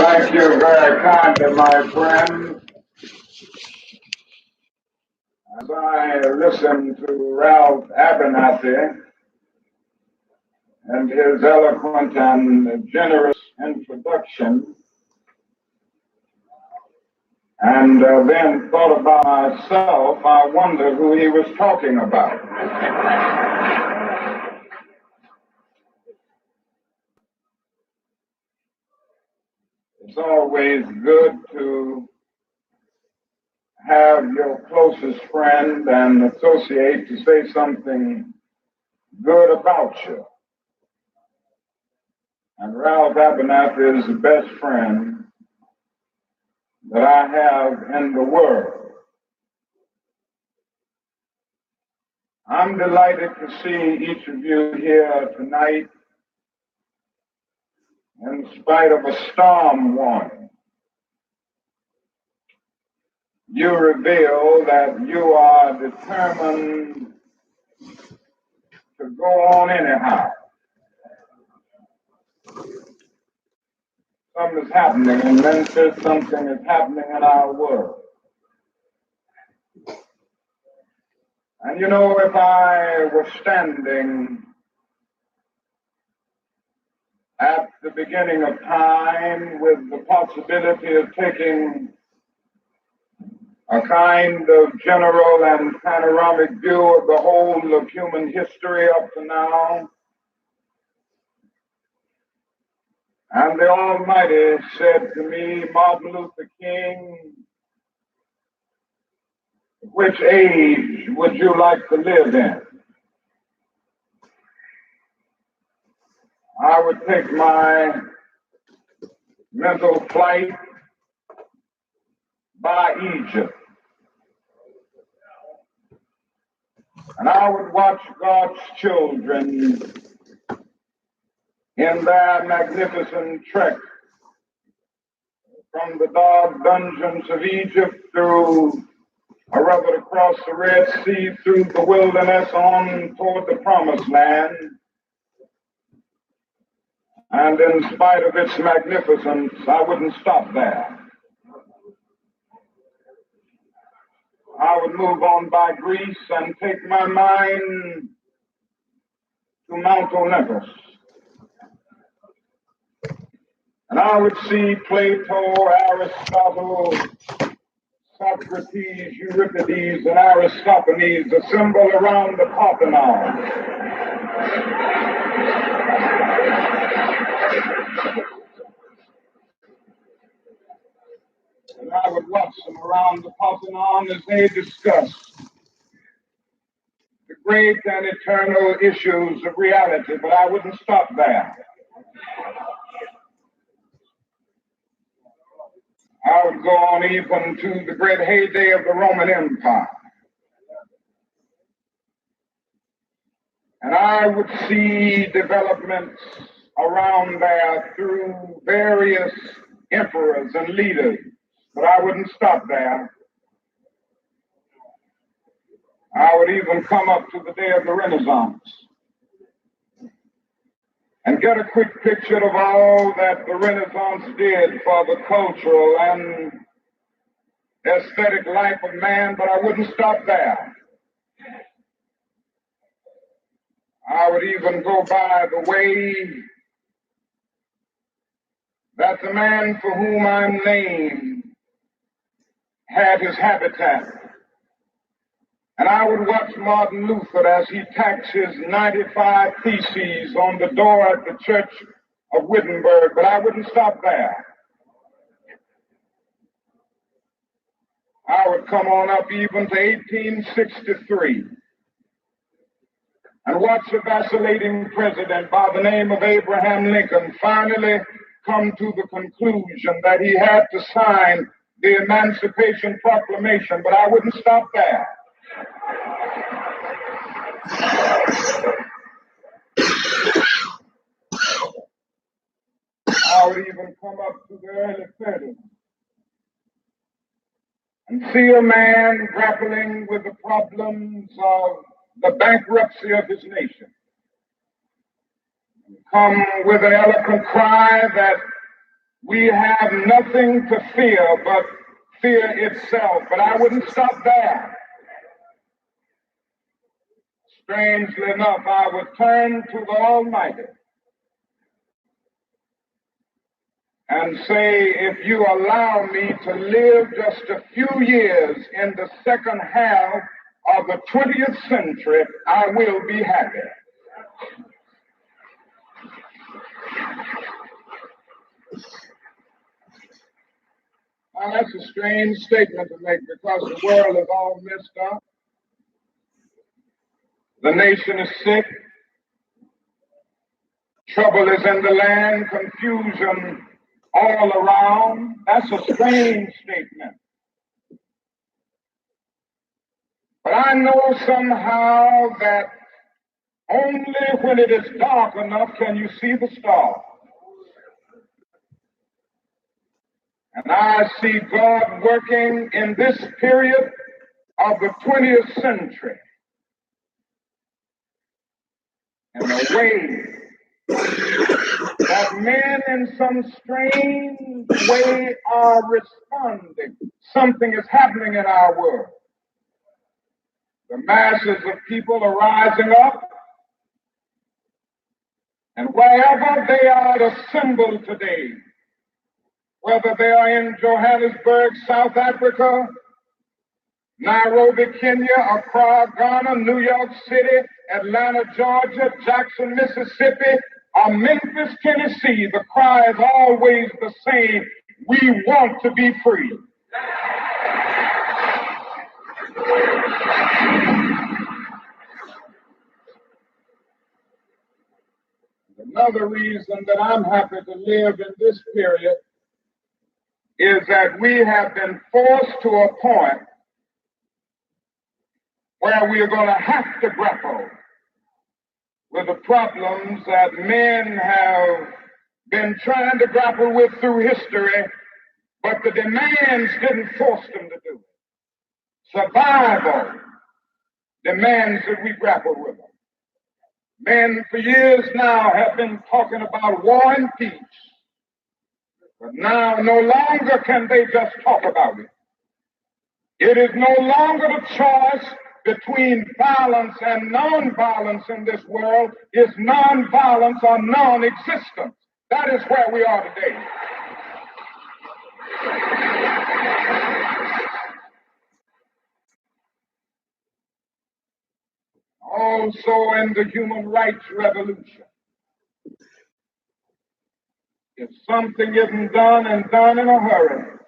Thank you very kindly, my friend. As I listen to Ralph Abernathy and his eloquent and generous introduction, and then thought about myself, I wondered who he was talking about. It's always good to have your closest friend and associate to say something good about you. And Ralph Abernathy is the best friend that I have in the world. I'm delighted to see each of you here tonight in spite of a storm warning. You reveal that you are determined to go on anyhow. Something is happening in Memphis, something is happening in our world. And you know, if I were standing at the beginning of time with the possibility of taking a kind of general and panoramic view of the whole of human history up to now, and the Almighty said to me, Martin Luther King, which age would you like to live in? I would take my mental flight by Egypt. And I would watch God's children in their magnificent trek from the dark dungeons of Egypt through, or rather across the Red Sea, through the wilderness on toward the Promised Land. And in spite of its magnificence, I wouldn't stop there. I would move on by Greece and take my mind to Mount Olympus. And I would see Plato, Aristotle, Socrates, Euripides, and Aristophanes assembled around the Parthenon. And I would watch them around the Parthenon as they discussed the great and eternal issues of reality, but I wouldn't stop there. I would go on even to the great heyday of the Roman Empire. And I would see developments around there through various emperors and leaders, but I wouldn't stop there. I would even come up to the day of the Renaissance and get a quick picture of all that the Renaissance did for the cultural and aesthetic life of man, but I wouldn't stop there. I would even go by the way that the man for whom I'm named had his habitat. And I would watch Martin Luther as he tacks his 95 Theses on the door at the Church of Wittenberg, but I wouldn't stop there. I would come on up even to 1863 and watch the vacillating president by the name of Abraham Lincoln finally come to the conclusion that he had to sign the Emancipation Proclamation, but I wouldn't stop there. I would even come up to the early 30s and see a man grappling with the problems of the bankruptcy of his nation. Come with an eloquent cry that We have nothing to fear but fear itself. But I wouldn't stop there. Strangely enough, I would turn to the Almighty and say, if you allow me to live just a few years in the second half of the 20th century, I will be happy. Now, that's a strange statement to make because the world is all messed up. The nation is sick. Trouble is in the land, confusion all around. That's a strange statement. But I know somehow that only when it is dark enough can you see the stars. And I see God working in this period of the 20th century in a way that men in some strange way are responding. Something is happening in our world. The masses of people are rising up, and wherever they are assembled today, whether they are in Johannesburg, South Africa, Nairobi, Kenya, Accra, Ghana, New York City, Atlanta, Georgia, Jackson, Mississippi, or Memphis, Tennessee, the cry is always the same: we want to be free. Another reason that I'm happy to live in this period is that we have been forced to a point where we are going to have to grapple with the problems that men have been trying to grapple with through history, but the demands didn't force them to do it. Survival demands that we grapple with them. Men for years now have been talking about war and peace, but now no longer can they just talk about it. It is no longer the choice between violence and nonviolence in this world. It's nonviolence or non-existence. That is where we are today. Also in the human rights revolution, if something isn't done and done in a hurry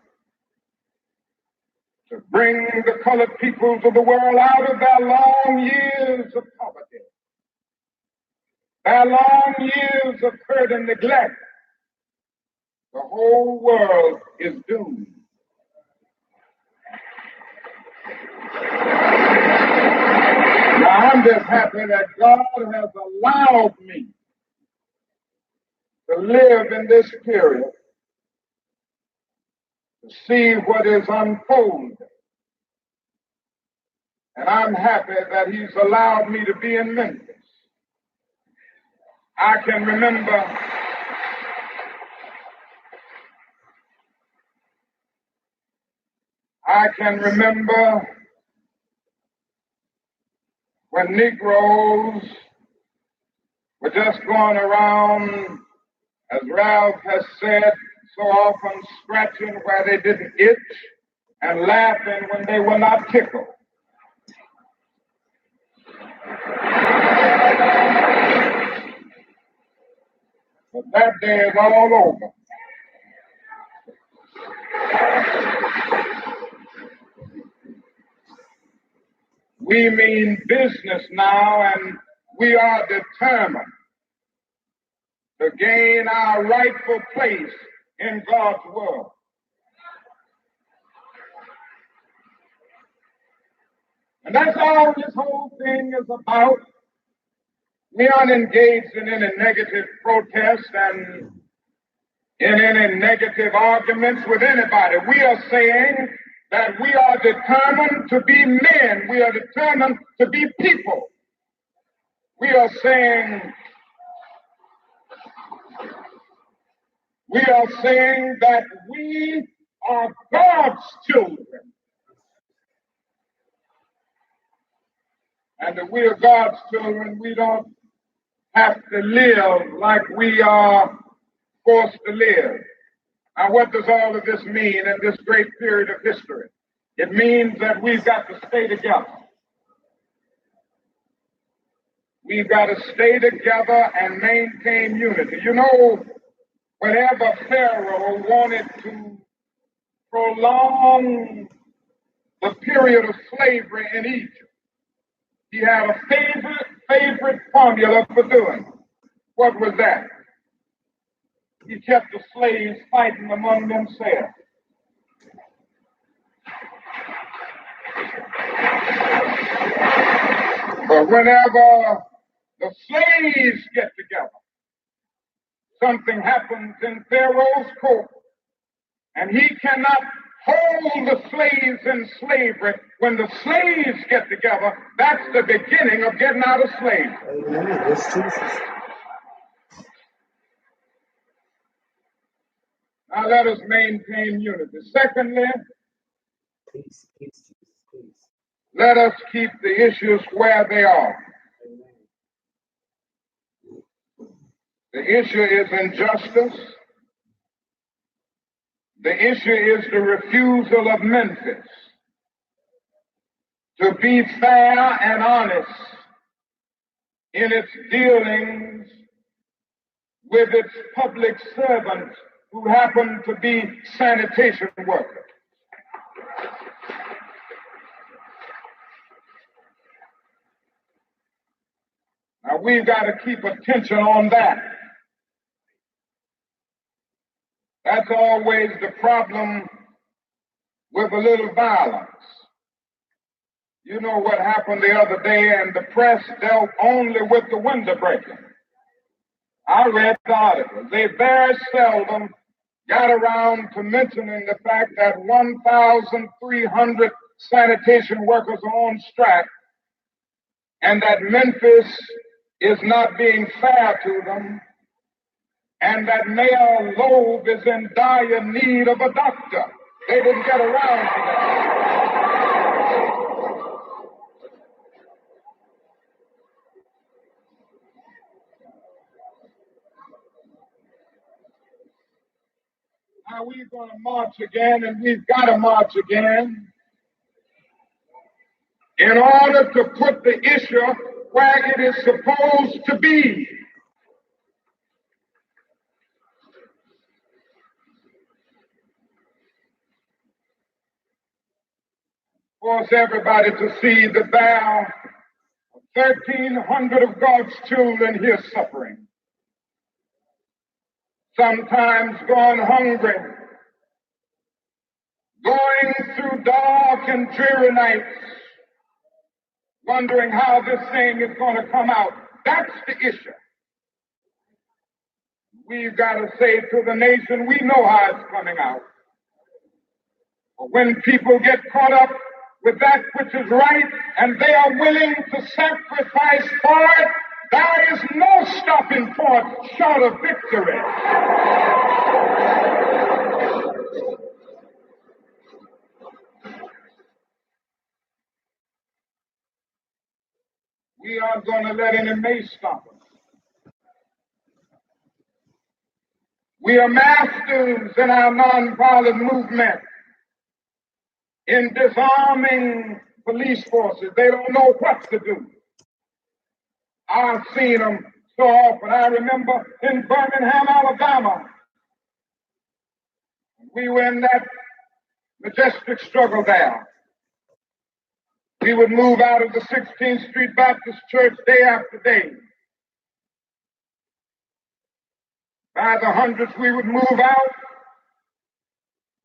to bring the colored peoples of the world out of their long years of poverty, their long years of hurt and neglect, the whole world is doomed. Now, I'm just happy that God has allowed me to live in this period to see what is unfolding. And I'm happy that He's allowed me to be in Memphis. I can remember when Negroes were just going around, as Ralph has said, so often scratching where they didn't itch and laughing when they were not tickled. But that day is all over. We mean business now, and we are determined to gain our rightful place in God's world. And that's all this whole thing is about. We aren't engaged in any negative protest and in any negative arguments with anybody. We are saying that we are determined to be men. We are determined to be people. We are saying We are saying that we are God's children. And that we are God's children, we don't have to live like we are forced to live. Now, what does all of this mean in this great period of history? It means that we've got to stay together. We've got to stay together and maintain unity. You know, whenever Pharaoh wanted to prolong the period of slavery in Egypt, he had a favorite formula for doing it. What was that? He kept the slaves fighting among themselves. But whenever the slaves get together, something happens in Pharaoh's court, and he cannot hold the slaves in slavery. When the slaves get together, that's the beginning of getting out of slavery. Amen. Yes, Jesus. Now let us maintain unity. Secondly, Peace, Jesus, peace. Let us keep the issues where they are. The issue is injustice. The issue is the refusal of Memphis to be fair and honest in its dealings with its public servants who happen to be sanitation workers. Now, we've got to keep attention on that. That's always the problem with a little violence. You know what happened the other day, and the press dealt only with the window breaking. I read the article. They very seldom got around to mentioning the fact that 1,300 sanitation workers are on strike, and that Memphis is not being fair to them, and that Mayor Loeb is in dire need of a doctor. They didn't get around to that. Now we're going to march again, and we've got to march again in order to put the issue where it is supposed to be. Force everybody to see that there are 1,300 of God's children here suffering, sometimes going hungry, going through dark and dreary nights, wondering how this thing is going to come out. That's the issue. We've got to say to the nation, we know how it's coming out. But when people get caught up with that which is right and they are willing to sacrifice for it, there is no stopping point short of victory. We aren't going to let any may stop us. We are masters in our nonviolent movement in disarming police forces. They don't know what to do. I've seen them so often. I remember in Birmingham, Alabama, we were in that majestic struggle there. We would move out of the 16th Street Baptist Church day after day. By the hundreds, we would move out.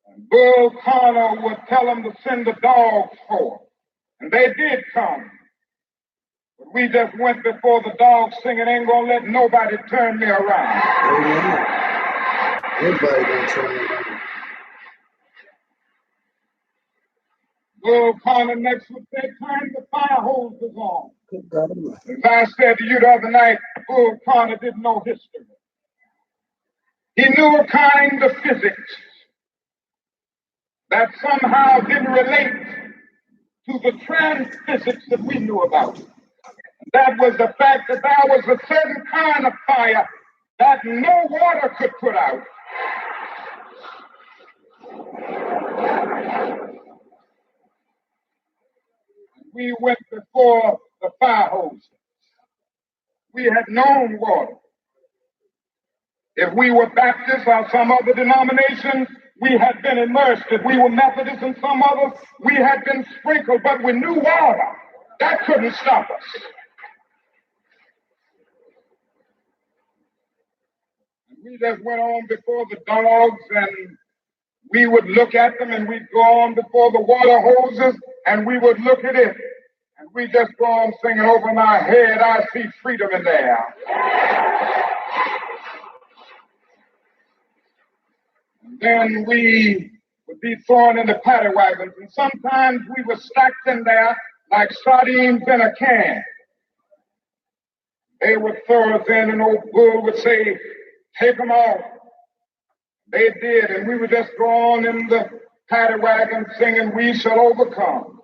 And Bull Connor would tell them to send the dogs forth. And they did come. But we just went before the dogs singing, ain't gonna let nobody turn me around. Amen. Nobody gonna turn me around. Bull Connor next would say, turn the fire hoses on. Good God Almighty. As I said to you the other night, Bull Connor didn't know history. He knew a kind of physics that somehow didn't relate to the trans physics that we knew about. That was the fact that there was a certain kind of fire that no water could put out. We went before the fire hose. We had known water. If we were Baptists or some other denomination, we had been immersed. If we were Methodists and some others, we had been sprinkled, but we knew water. That couldn't stop us. We just went on before the dogs, and we would look at them, and we'd go on before the water hoses, and we would look at it. And we just go on singing over my head, I see freedom in there. And then we would be thrown in the paddy wagons, and sometimes we were stacked in there like sardines in a can. They would throw us in, and old Bull would say, take them off. They did, and we would just go on in the paddy wagon singing, we shall overcome.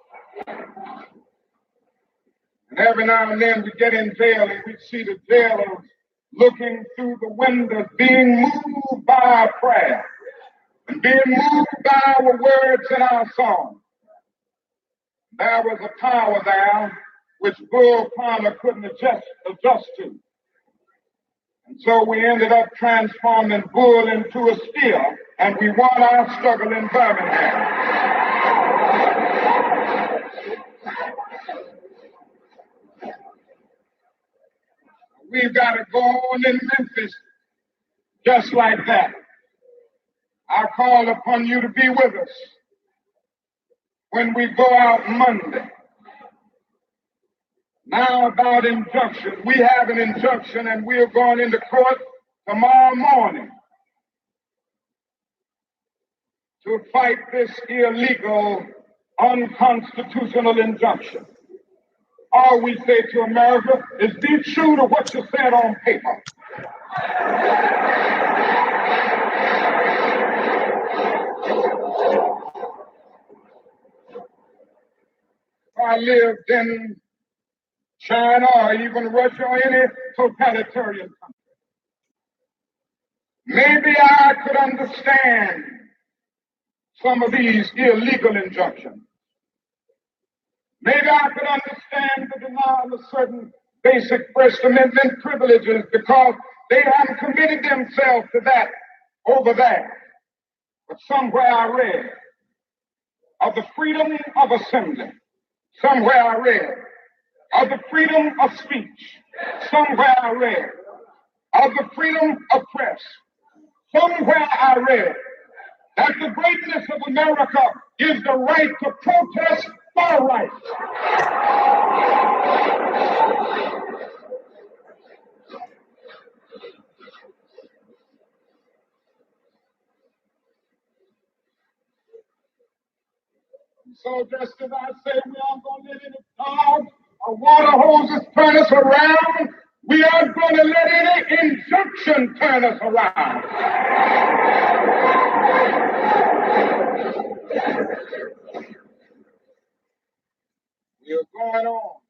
And every now and then we'd get in jail, and we'd see the jailers looking through the windows, being moved by our prayer, and being moved by our words in our song. There was a power there which Bull Palmer couldn't adjust to. And so we ended up transforming Bull into a steer, and we won our struggle in Birmingham. We've got to go on in Memphis just like that. I call upon you to be with us when we go out Monday. Now about injunction. We have an injunction, and we're going into court tomorrow morning to fight this illegal, unconstitutional injunction. All we say to America is be true to what you said on paper. I lived in China or even Russia or any totalitarian country, maybe I could understand some of these illegal injunctions. Maybe I could understand the denial of certain basic First Amendment privileges because they haven't committed themselves to that over there. But somewhere I read of the freedom of assembly. Somewhere I read of the freedom of speech. Somewhere I read of the freedom of press. Somewhere I read that the greatness of America is the right to protest for rights. So just as I say we aren't going to let any dogs or water hoses turn us around, we aren't going to let any injunction turn us around. We are going on.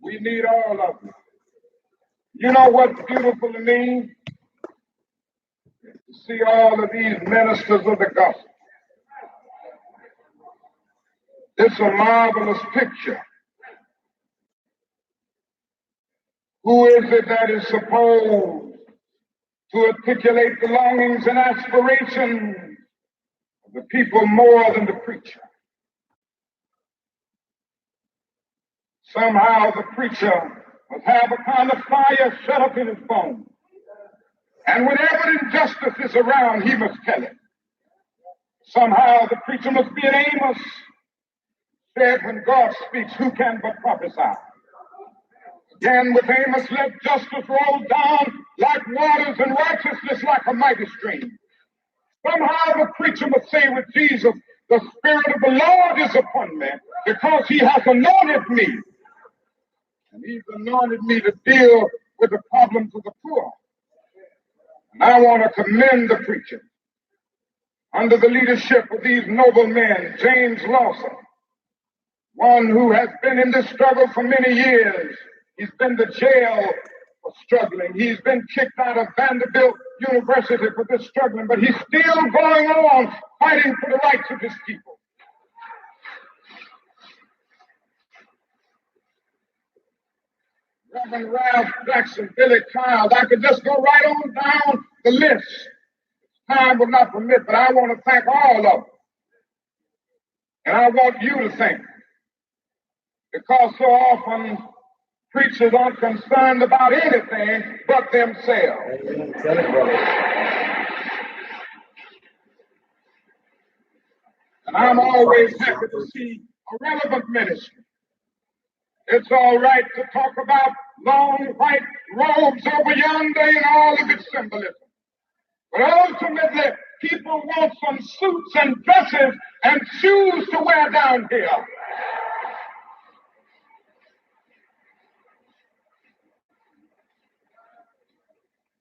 We need all of them. You know what's beautiful to me? To see all of these ministers of the gospel. It's a marvelous picture. Who is it that is supposed to articulate the longings and aspirations of the people more than the preacher? Somehow the preacher must have a kind of fire shut up in his bones. And whenever injustice is around, he must tell it. Somehow the preacher must be an Amos. Said, when God speaks, who can but prophesy? Again, with Amos, let justice roll down like waters and righteousness like a mighty stream. Somehow the preacher must say with Jesus, the Spirit of the Lord is upon me because he has anointed me. And he's anointed me to deal with the problems of the poor. And I want to commend the preacher under the leadership of these noble men, James Lawson, one who has been in this struggle for many years. He's been to jail for struggling. He's been kicked out of Vanderbilt University for this struggling, but he's still going on fighting for the rights of his people. Reverend Ralph Jackson, Billy Child, I could just go right on down the list. Time will not permit, but I want to thank all of them. And I want you to thank them. Because so often preachers aren't concerned about anything but themselves. And I'm always happy to see a relevant ministry. It's all right to talk about long white robes over yonder and all of its symbolism. But ultimately, people want some suits and dresses and shoes to wear down here.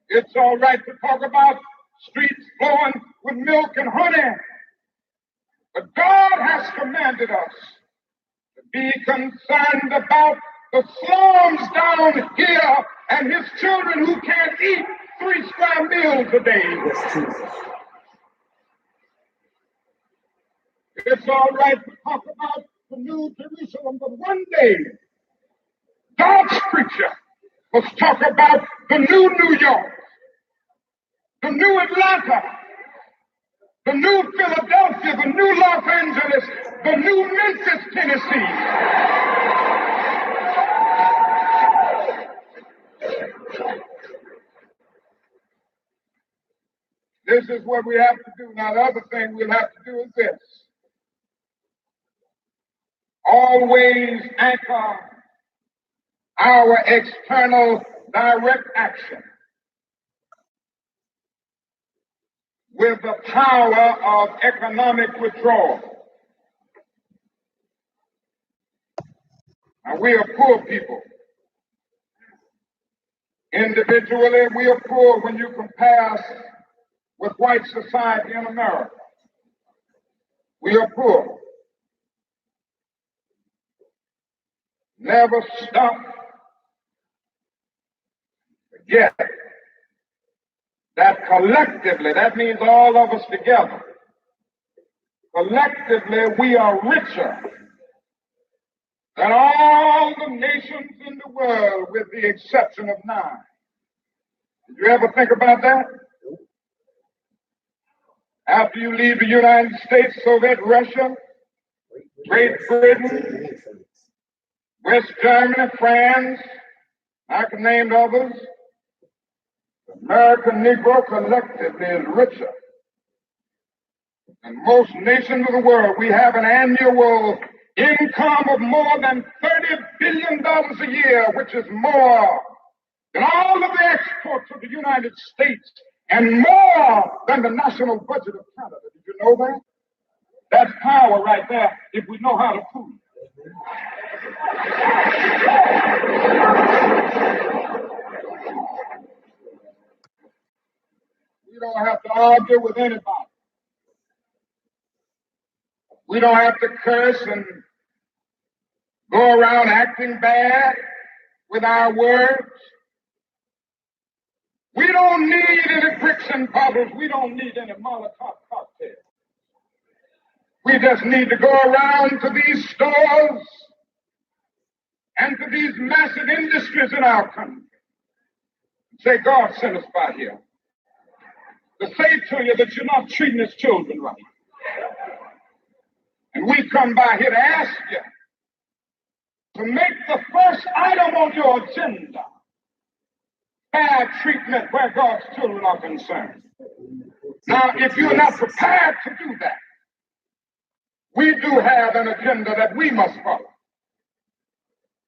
It's all right to talk about streets flowing with milk and honey. But God has commanded us to be concerned about the slums down here and his children who can't eat 3 square meals a day. Yes, Jesus. It's all right to talk about the New Jerusalem, but one day, God's preacher must talk about the new New York, the new Atlanta, the new Philadelphia, the new Los Angeles, the new Memphis, Tennessee. This is what we have to do. Now, the other thing we'll have to do is this. Always anchor our external direct action with the power of economic withdrawal. Now, we are poor people. Individually, we are poor when you compare us with white society in America. We are poor. Never stop. Forget that collectively, that means all of us together, collectively we are richer than all the nations in the world with the exception of 9. Did you ever think about that? After you leave the United States, Soviet Russia, Great Britain, West Germany, France, I can name others, the American Negro collectively is richer than most nations of the world. We have an annual income of more than $30 billion a year, which is more than all of the exports of the United States and more than the national budget of Canada. Did you know that? That's power right there if we know how to prove it. We don't have to argue with anybody. We don't have to curse and go around acting bad with our words. We don't need any bricks and bottles. We don't need any Molotov cocktails. We just need to go around to these stores and to these massive industries in our country and say, God sent us by here to say to you that you're not treating his children right. And we come by here to ask you to make the first item on your agenda fair treatment where God's children are concerned. Now, if you're not prepared to do that, we do have an agenda that we must follow.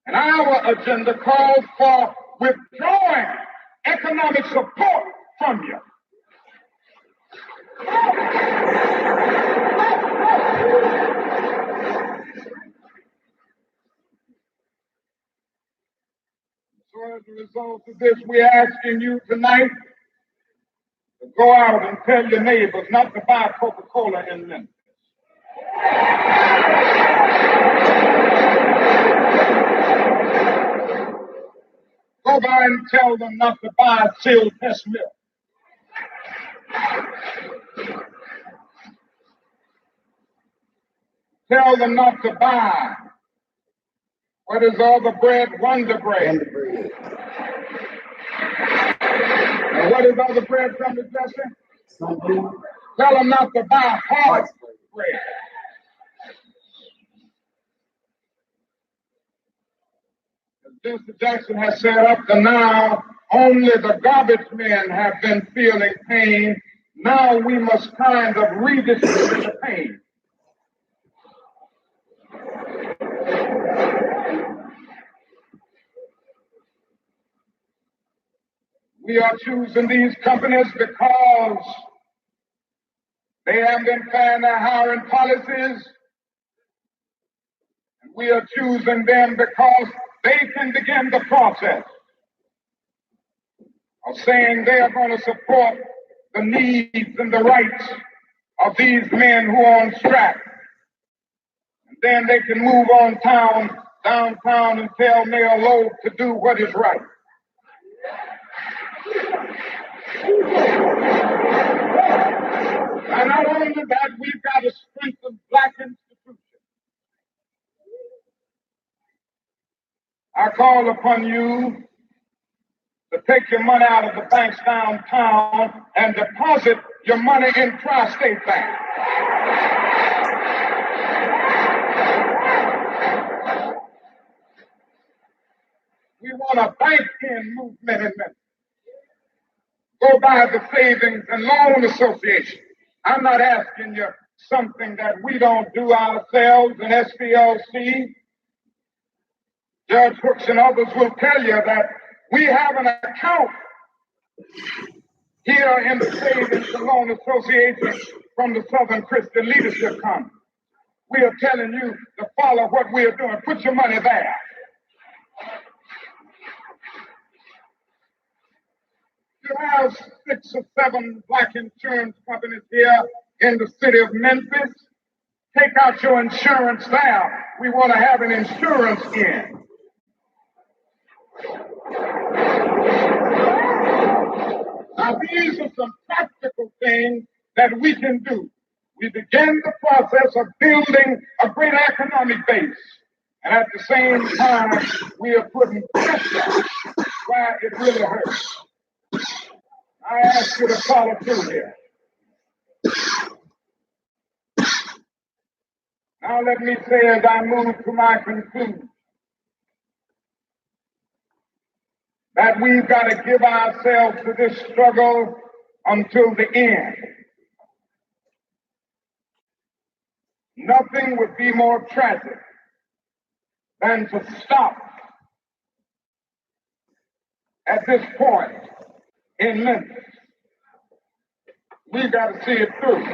And our agenda calls for withdrawing economic support from you. So as a result of this, we're asking you tonight Go out and tell your neighbors not to buy Coca-Cola in Memphis. Go by and tell them not to buy Sealed Test milk. Tell them not to buy, what is all the bread? Wonder Bread. Wonder Bread. And what is all the bread from the Jesse? Something. Tell them not to buy hard bread. As Mr. Jackson has said, up to now, only the garbage men have been feeling pain. Now we must kind of redistribute the pain. We are choosing these companies because they have been fair in their hiring policies. And we are choosing them because they can begin the process of saying they are going to support the needs and the rights of these men who are on strike. And then they can move on downtown and tell Mayor Loeb to do what is right. And not only that, we've got to strengthen black institutions. I call upon you to take your money out of the banks downtown and deposit your money in Tri-State Bank. We want a bank-in movement in Memphis. Go by the Savings and Loan Association. I'm not asking you something that we don't do ourselves in SPLC. Judge Hooks and others will tell you that we have an account here in the Savings and Loan Association from the Southern Christian Leadership Conference. We are telling you to follow what we are doing. Put your money there. You have 6 or 7 black insurance companies here in the city of Memphis. Take out your insurance there. We want to have an insurance in. Now, these are some practical things that we can do. We begin the process of building a great economic base. And at the same time, we are putting pressure where it really hurts. I ask you to follow through here. Now let me say as I move to my conclusion that we've got to give ourselves to this struggle until the end. Nothing would be more tragic than to stop at this point in Memphis. We've got to see it through.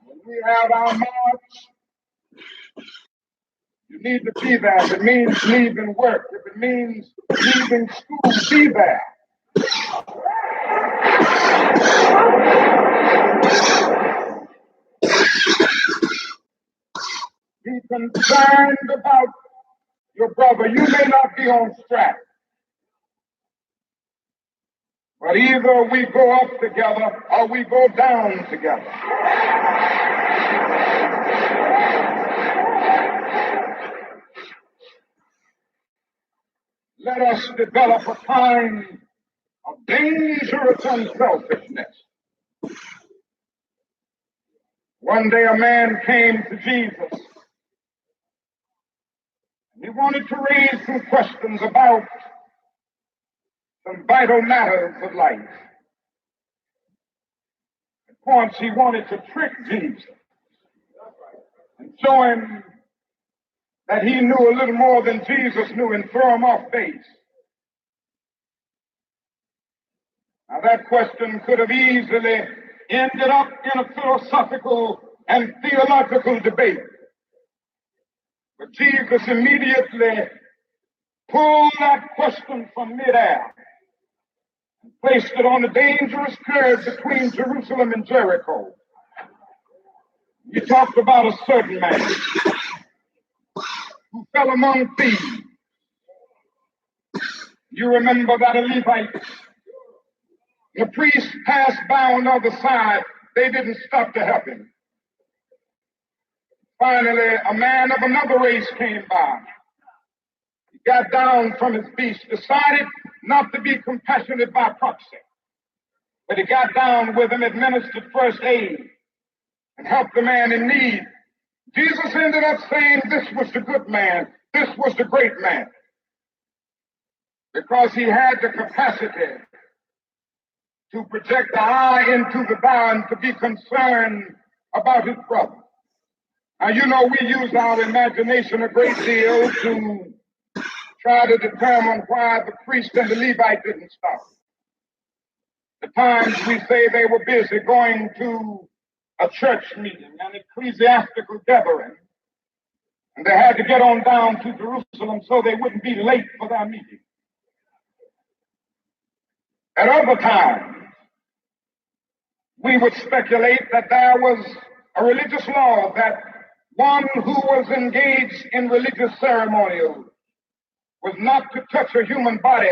When we have our march, you need to be there. If it means leaving work, if it means leaving school, be there. Be concerned about your brother. You may not be on strike, but either we go up together or we go down together. Let us develop a kind of dangerous unselfishness. One day a man came to Jesus. He wanted to raise some questions about some vital matters of life. At once he wanted to trick Jesus and show him that he knew a little more than Jesus knew and throw him off base. Now that question could have easily ended up in a philosophical and theological debate. But Jesus immediately pulled that question from midair and placed it on a dangerous curve between Jerusalem and Jericho. He talked about a certain man who fell among thieves. You remember that a Levite, the priest passed by on the other side. They didn't stop to help him. Finally, a man of another race came by. He got down from his beast, decided not to be compassionate by proxy, but he got down with him, administered first aid, and helped the man in need. Jesus ended up saying this was the good man, this was the great man, because he had the capacity to project the eye into the barn, to be concerned about his brother. Now, you know, we use our imagination a great deal to try to determine why the priest and the Levite didn't stop. At times we say they were busy going to a church meeting, an ecclesiastical gathering, and they had to get on down to Jerusalem so they wouldn't be late for their meeting. At other times, we would speculate that there was a religious law that one who was engaged in religious ceremonials was not to touch a human body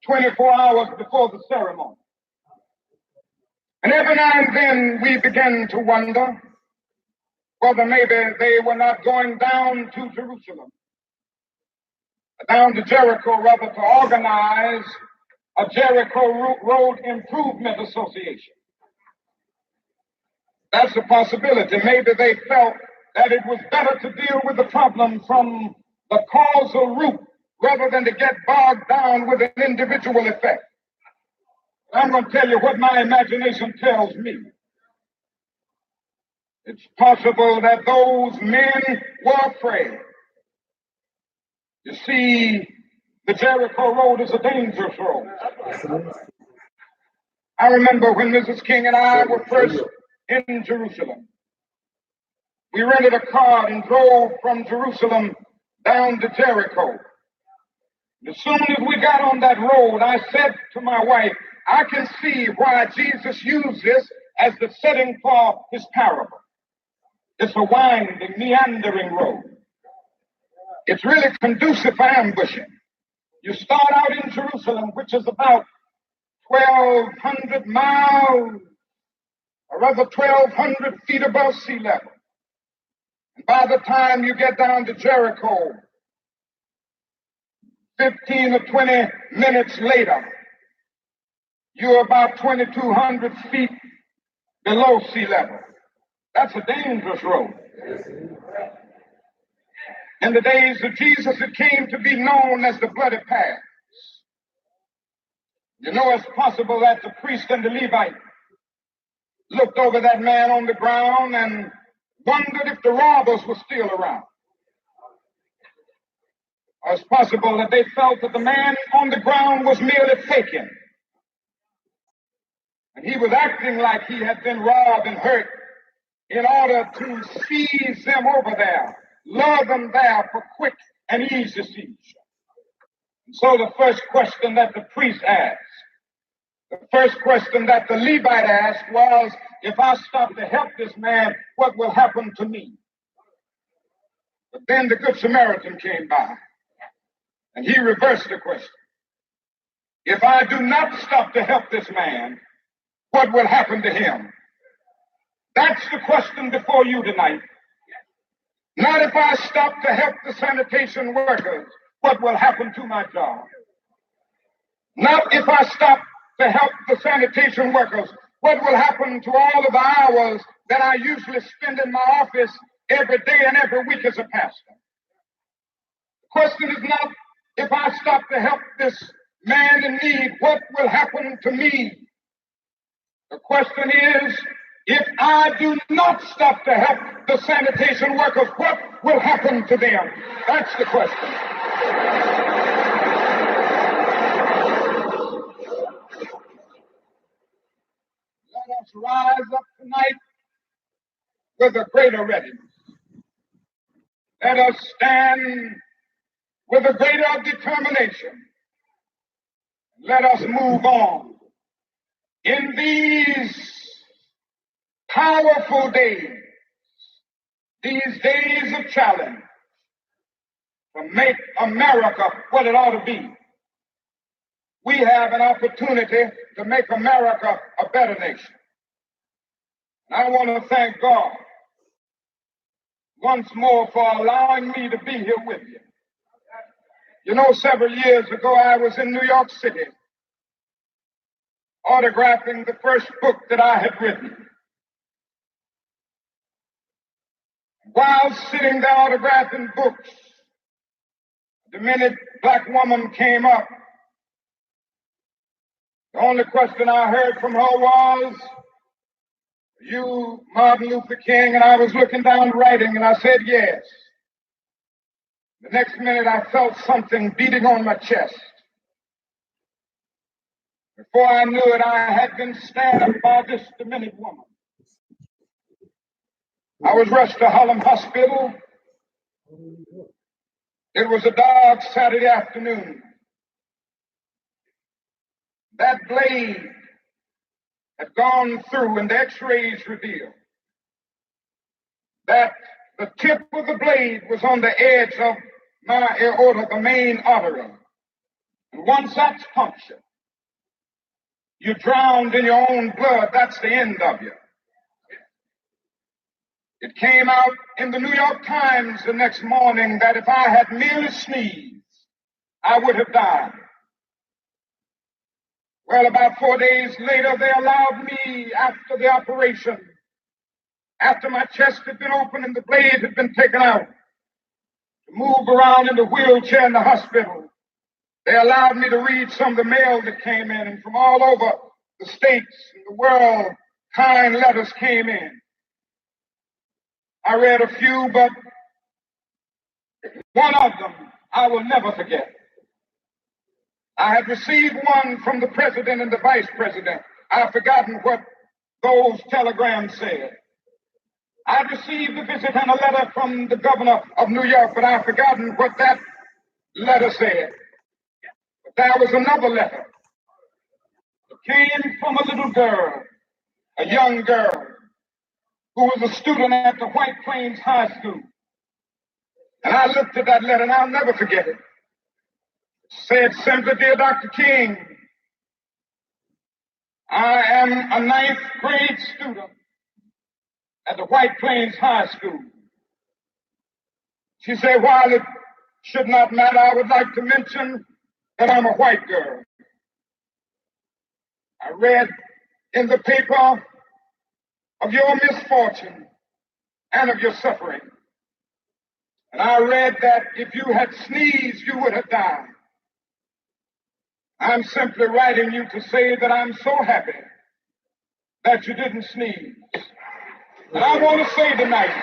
24 hours before the ceremony. And every now and then we began to wonder whether maybe they were not going down to Jerusalem, down to Jericho, rather, to organize a Jericho Road Improvement Association. That's a possibility. Maybe they felt that it was better to deal with the problem from the causal root rather than to get bogged down with an individual effect. I'm going to tell you what my imagination tells me. It's possible that those men were afraid. You see, the Jericho Road is a dangerous road. I remember when Mrs. King and I were first in Jerusalem. We rented a car and drove from Jerusalem down to Jericho. As soon as we got on that road, I said to my wife, I can see why Jesus used this as the setting for his parable. It's a winding, meandering road. It's really conducive for ambushing. You start out in Jerusalem, which is about 1,200 miles, or rather 1,200 feet above sea level. And by the time you get down to Jericho, 15 or 20 minutes later, you're about 2,200 feet below sea level. That's a dangerous road. In the days of Jesus, it came to be known as the bloody path. You know, it's possible that the priest and the Levite looked over that man on the ground and wondered if the robbers were still around. Or it's possible that they felt that the man on the ground was merely faking. And he was acting like he had been robbed and hurt in order to seize them over there, lure them there for quick and easy seizure. And so the first question that the priest asked, the first question that the Levite asked was, if I stop to help this man, what will happen to me? But then the Good Samaritan came by, and he reversed the question. If I do not stop to help this man, what will happen to him? That's the question before you tonight. Not if I stop to help the sanitation workers, what will happen to my job? Not if I stop to help the sanitation workers, what will happen to all of the hours that I usually spend in my office every day and every week as a pastor? The question is not if I stop to help this man in need, what will happen to me? The question is, if I do not stop to help the sanitation workers, what will happen to them? That's the question. Let us rise up tonight with a greater readiness. Let us stand with a greater determination. Let us move on in these powerful days, these days of challenge, to make America what it ought to be. We have an opportunity to make America a better nation. And I want to thank God once more for allowing me to be here with you. You know, several years ago, I was in New York City autographing the first book that I had written. While sitting there autographing books, the minute black woman came up, the only question I heard from her was, "You, Martin Luther King?" And I was looking down writing, and I said, "Yes." The next minute, I felt something beating on my chest. Before I knew it, I had been stabbed up by this demented woman. I was rushed to Harlem Hospital. It was a dark Saturday afternoon. That blade had gone through, and the x-rays revealed that the tip of the blade was on the edge of my aorta, the main artery. And once that's punctured, you're drowned in your own blood. That's the end of you. It came out in the New York Times the next morning that if I had merely sneezed, I would have died. Well, about 4 days later, they allowed me, after the operation, after my chest had been opened and the blade had been taken out, to move around in the wheelchair in the hospital. They allowed me to read some of the mail that came in, and from all over the states and the world, kind letters came in. I read a few, but one of them I will never forget. I had received one from the president and the vice president. I've forgotten what those telegrams said. I received a visit and a letter from the governor of New York, but I've forgotten what that letter said. But there was another letter. It came from a little girl, a young girl, who was a student at the White Plains High School. And I looked at that letter, and I'll never forget it. It said simply, "Dear Dr. King, I am a 9th grade student at the White Plains High School." She said, "While it should not matter, I would like to mention that I'm a white girl. I read in the paper of your misfortune and of your suffering. And I read that if you had sneezed, you would have died. I'm simply writing you to say that I'm so happy that you didn't sneeze. And I want to say tonight,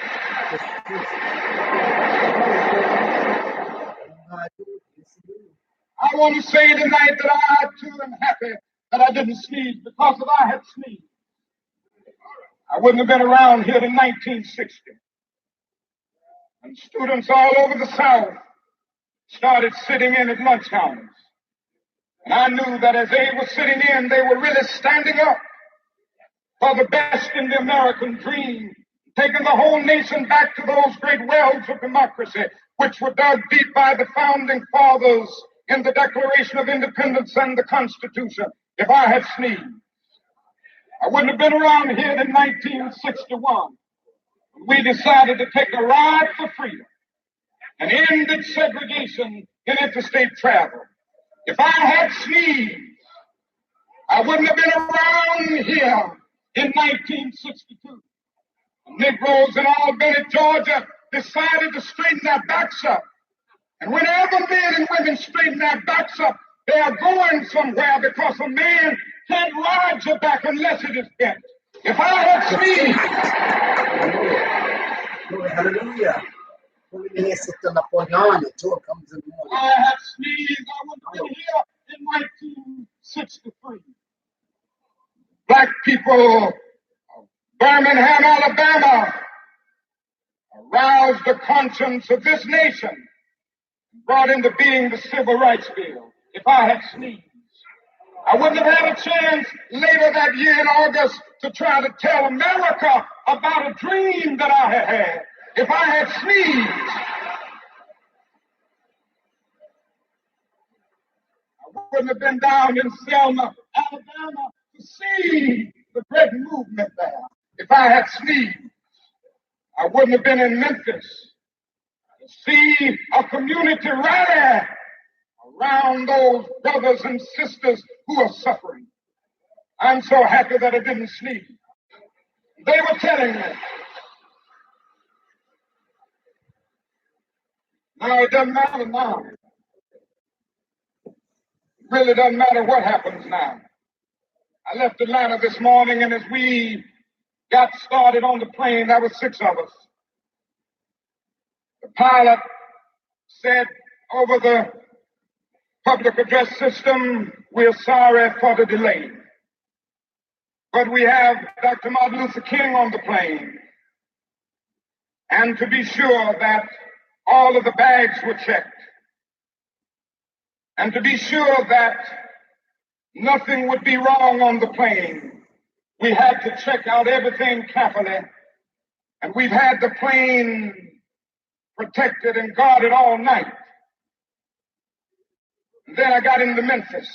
that I too am happy that I didn't sneeze, because if I had sneezed, I wouldn't have been around here in 1960. And students all over the South started sitting in at lunch counters. And I knew that as they were sitting in, they were really standing up for the best in the American dream, taking the whole nation back to those great wells of democracy, which were dug deep by the founding fathers in the Declaration of Independence and the Constitution. If I had sneezed, I wouldn't have been around here in 1961. We decided to take a ride for freedom and ended segregation in interstate travel. If I had sneezed, I wouldn't have been around here in 1962. The Negroes in Albany, Georgia, decided to straighten their backs up. And whenever men and women straighten their backs up, they are going somewhere, because a man can't ride your back unless it is bent. If I had sneezed, hallelujah. I had sneezed, I would have been here in 1963. Black people of Birmingham, Alabama, aroused the conscience of this nation, brought into being the Civil Rights Bill, if I had sneezed. I wouldn't have had a chance later that year in August to try to tell America about a dream that I had had if I had sneezed. I wouldn't have been down in Selma, Alabama to see the great movement there if I had sneezed. I wouldn't have been in Memphis to see a community rally around those brothers and sisters who are suffering. I'm so happy that I didn't sneeze. They were telling me. Now it doesn't matter now. It really doesn't matter what happens now. I left Atlanta this morning, and as we got started on the plane, there were 6 of us. The pilot said over the public address system, "We're sorry for the delay, but we have Dr. Martin Luther King on the plane, and to be sure that all of the bags were checked, and to be sure that nothing would be wrong on the plane, we had to check out everything carefully, and we've had the plane protected and guarded all night." And then I got into Memphis,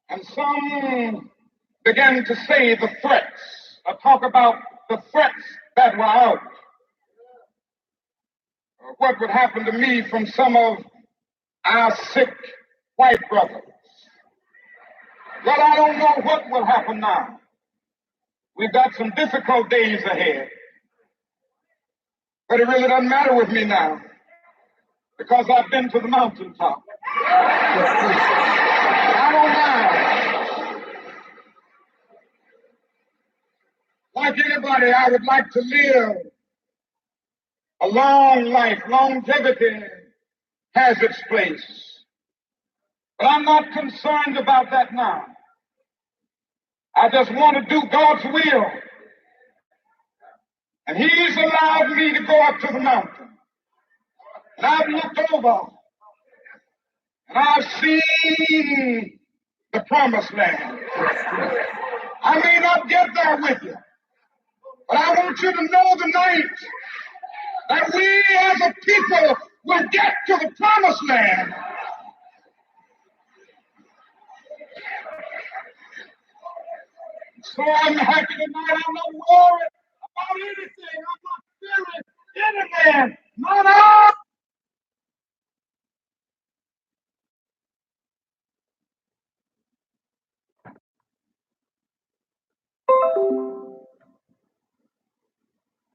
and some began to say the threats, or talk about the threats that were out, or what would happen to me from some of our sick white brothers. Well, I don't know what will happen now. We've got some difficult days ahead. But it really doesn't matter with me now, because I've been to the mountaintop. I don't mind. Like anybody, I would like to live a long life. Longevity has its place. But I'm not concerned about that now. I just want to do God's will. And He's allowed me to go up to the mountain. And I've looked over, and I've seen the promised land. I may not get there with you, but I want you to know tonight that we as a people will get to the promised land. So I'm happy tonight. I'm not worried about anything. I'm not fearing any man. Not I.